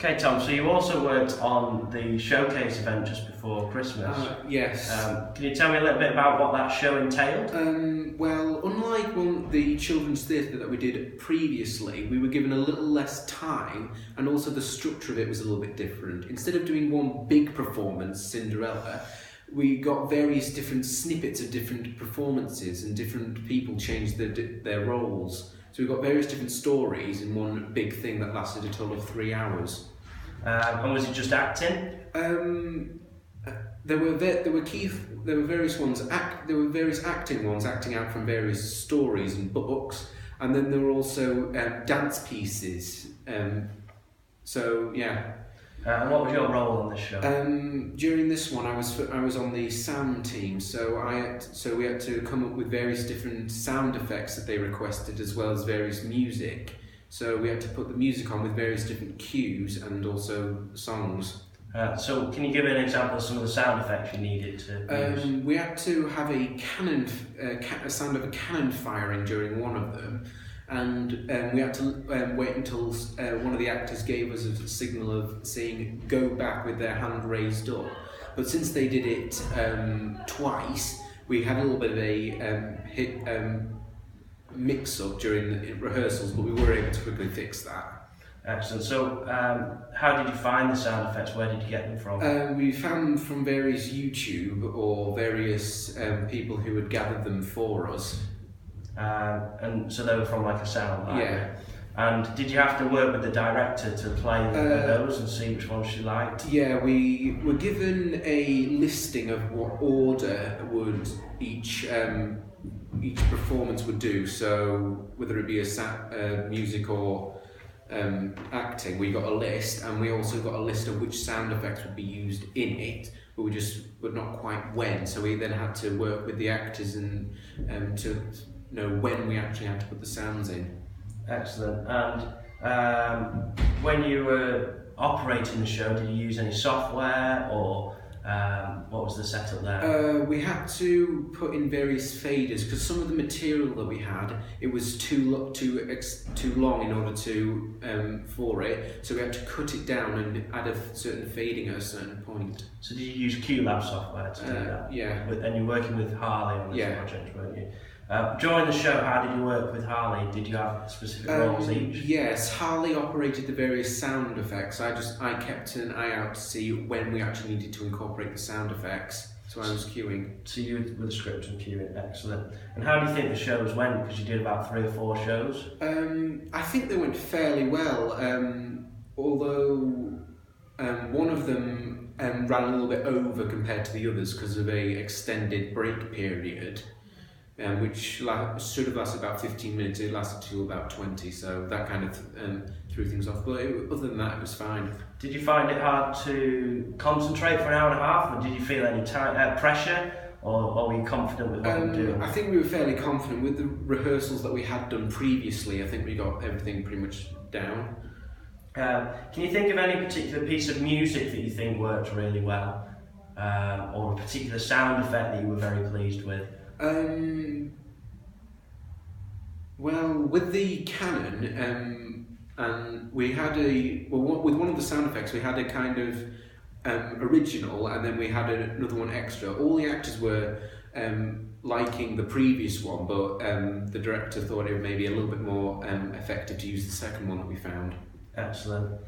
Okay, Tom, so you also worked on the showcase event just before Christmas. Yes. Can you tell me a little bit about what that show entailed? Well, unlike the children's theatre that we did previously, we were given a little less time, and also the structure of it was a little bit different. Instead of doing one big performance, Cinderella, we got various different snippets of different performances, and different people changed their roles. So we got various different stories in one big thing that lasted a total of 3 hours. And was it just acting? There were various ones. There were various acting ones, acting out from various stories and books, and then there were also dance pieces. So yeah. And what was your role on this show? During this one, I was on the sound team, so we had to come up with various different sound effects that they requested, as well as various music. So we had to put the music on with various different cues and also songs. So can you give an example of some of the sound effects you needed to use? We had to have a sound of a cannon firing during one of them, and we had to wait until one of the actors gave us a signal of saying "go back" with their hand raised up. But since they did it twice, we had a little bit of a mix-up during the rehearsals, but we were able to quickly fix that. Excellent. So, how did you find the sound effects? Where did you get them from? We found them from various YouTube or various people who had gathered them for us. And so they were from like a sound library? Yeah. And did you have to work with the director to play those and see which ones she liked? Yeah, we were given a listing of what order would each performance would do. So whether it be music or acting, we got a list, and we also got a list of which sound effects would be used in it, but but not quite when. So we then had to work with the actors and to know when we actually had to put the sounds in. Excellent. And when you were operating the show, did you use any software, or what was the setup there? We had to put in various faders because some of the material that we had, it was too long in order to for it, so we had to cut it down and add a certain fading at a certain point. So did you use QLab software to do that? Yeah. And you're working with Harley on this project, weren't you? During the show, how did you work with Harley? Did you have specific roles each? Yes, Harley operated the various sound effects. I kept an eye out to see when we actually needed to incorporate the sound effects. So I was queuing. So you were the script and queuing, excellent. And how do you think the shows went? Because you did about 3 or 4 shows. I think they went fairly well. Although one of them ran a little bit over compared to the others because of a extended break period. Which should have lasted about 15 minutes. It lasted till about 20, so that kind of threw things off. But other than that, it was fine. Did you find it hard to concentrate for an hour and a half, or did you feel any pressure, or were you confident with what you were doing? I think we were fairly confident with the rehearsals that we had done previously. I think we got everything pretty much down. Can you think of any particular piece of music that you think worked really well, or a particular sound effect that you were very pleased with? Well, with the cannon, and we had with one of the sound effects, we had a kind of original, and then we had another one extra. All the actors were liking the previous one, but the director thought it may be a little bit more effective to use the second one that we found. Excellent.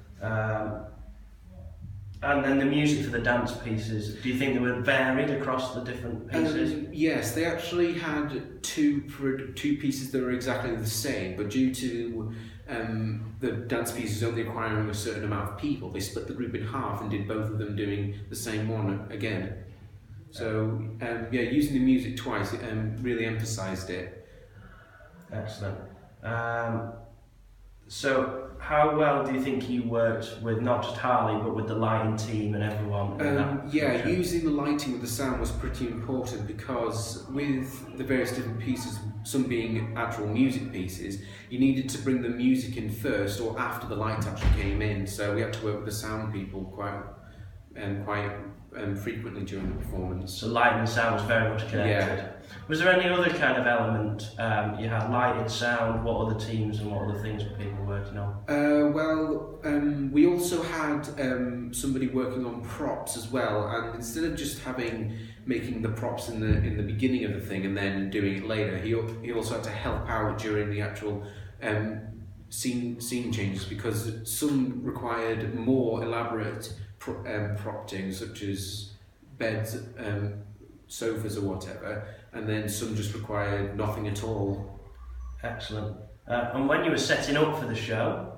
And then the music for the dance pieces, do you think they were varied across the different pieces? Yes, they actually had two pieces that were exactly the same, but due to the dance pieces only requiring a certain amount of people, they split the group in half and did both of them doing the same one again. So using the music twice, it really emphasised it. Excellent. So how well do you think you worked with not just Harley but with the lighting team and everyone? Using the lighting with the sound was pretty important because with the various different pieces, some being actual music pieces, you needed to bring the music in first or after the light actually came in. So we had to work with the sound people quite frequently during the performance. So light and sound was very much connected. Yeah. Was there any other kind of element? You had lighted sound. What other teams and what other things were people working on? We also had somebody working on props as well, and instead of just making the props in the beginning of the thing and then doing it later, he also had to help out during the actual scene changes, because some required more elaborate prompting, such as beds, sofas or whatever, and then some just required nothing at all. Excellent. And when you were setting up for the show,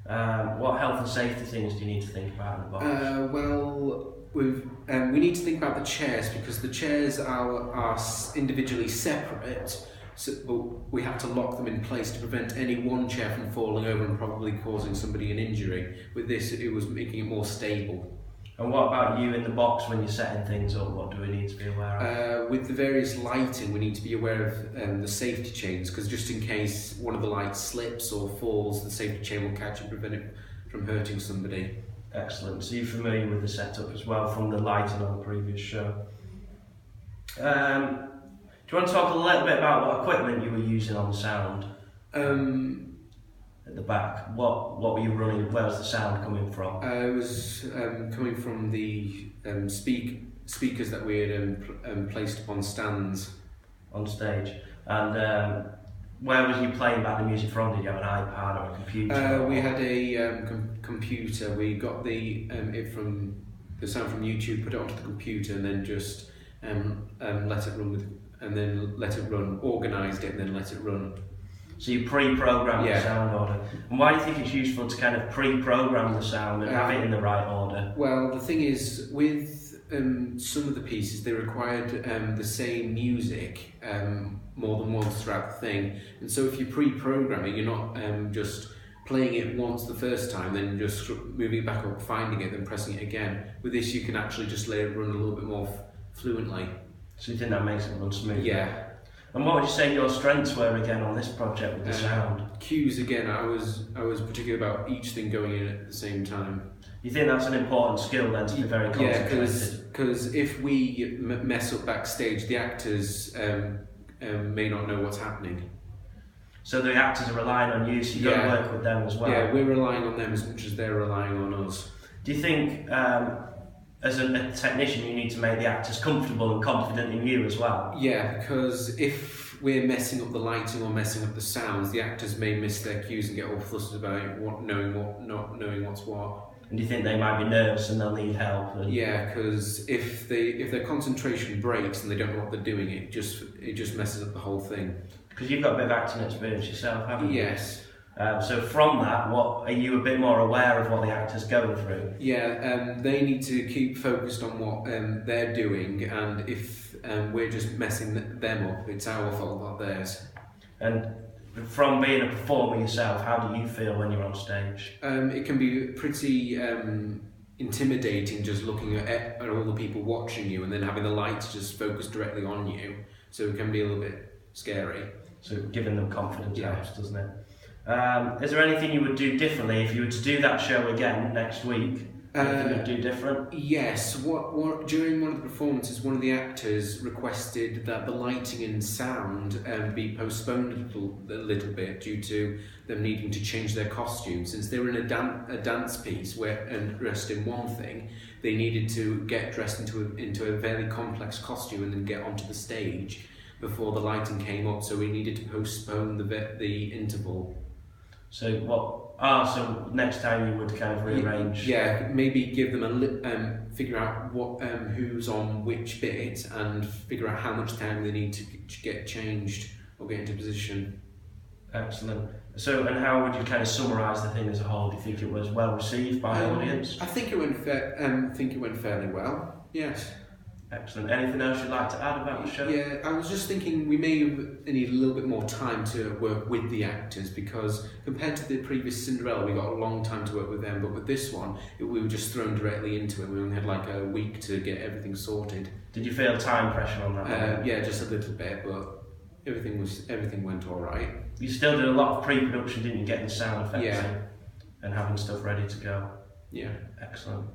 what health and safety things do you need to think about in the box? We need to think about the chairs, because the chairs are individually separate, but we have to lock them in place to prevent any one chair from falling over and probably causing somebody an injury. With this, it was making it more stable. And what about you in the box when you're setting things up? What do we need to be aware of? With the various lighting, we need to be aware of the safety chains, because just in case one of the lights slips or falls, the safety chain will catch and prevent it from hurting somebody. Excellent. So you're familiar with the setup as well from the lighting on the previous show. Do you want to talk a little bit about what equipment you were using on the sound? At the back, what were you running? Where was the sound coming from? It was coming from the speakers that we had placed upon stands on stage. And where was you playing back the music from? Did you have an iPad or a computer? We had a computer. We got the sound from YouTube, put it onto the computer, and then just let it run. Organised it and then let it run. So you pre-program the sound order. And why do you think it's useful to kind of pre-program the sound and have it in the right order? Well, the thing is, with some of the pieces, they required the same music more than once throughout the thing. And so if you pre-program it, you're not just playing it once the first time, then just moving it back up, finding it, then pressing it again. With this, you can actually just let it run a little bit more fluently. So you think that makes it run smooth? Yeah. And what would you say your strengths were again on this project with the sound? Cues again. I was particular about each thing going in at the same time. You think that's an important skill then, to be very concentrated? Yeah, because if we mess up backstage, the actors may not know what's happening. So the actors are relying on you, so you've got to work with them as well. Yeah, we're relying on them as much as they're relying on us. Do you think, as a technician, you need to make the actors comfortable and confident in you as well? Yeah, because if we're messing up the lighting or messing up the sounds, the actors may miss their cues and get all flustered about it, not knowing what's what. And do you think they might be nervous and they'll need help? Yeah, because if their concentration breaks and they don't know what they're doing, it just messes up the whole thing. Because you've got a bit of acting experience yourself, haven't you? Yes. So from that, are you a bit more aware of what the actor's going through? Yeah, they need to keep focused on what they're doing, and if we're just messing them up, it's our fault, not theirs. And from being a performer yourself, how do you feel when you're on stage? It can be pretty intimidating just looking at all the people watching you and then having the lights just focus directly on you, so it can be a little bit scary. So giving them confidence helps, doesn't it? Is there anything you would do differently if you were to do that show again next week? Anything you'd do different? Yes. During one of the performances, one of the actors requested that the lighting and sound be postponed a little bit due to them needing to change their costume. Since they were in a dance piece and dressed in one thing, they needed to get dressed into a very complex costume and then get onto the stage before the lighting came up. So we needed to postpone the interval. So so next time you would kind of rearrange. Yeah, maybe give them figure out who's on which bit and figure out how much time they need to get changed or get into position. Excellent. So, and how would you kind of summarise the thing as a whole? Do you think it was well received by the audience? I think it went fairly well. Yes. Excellent. Anything else you'd like to add about the show? Yeah, I was just thinking we may need a little bit more time to work with the actors, because compared to the previous Cinderella, we got a long time to work with them, but with this one, we were just thrown directly into it. We only had like a week to get everything sorted. Did you feel time pressure on that? Yeah, just a little bit, but everything went all right. You still did a lot of pre-production, didn't you? Getting the sound effects in and having stuff ready to go. Yeah. Excellent.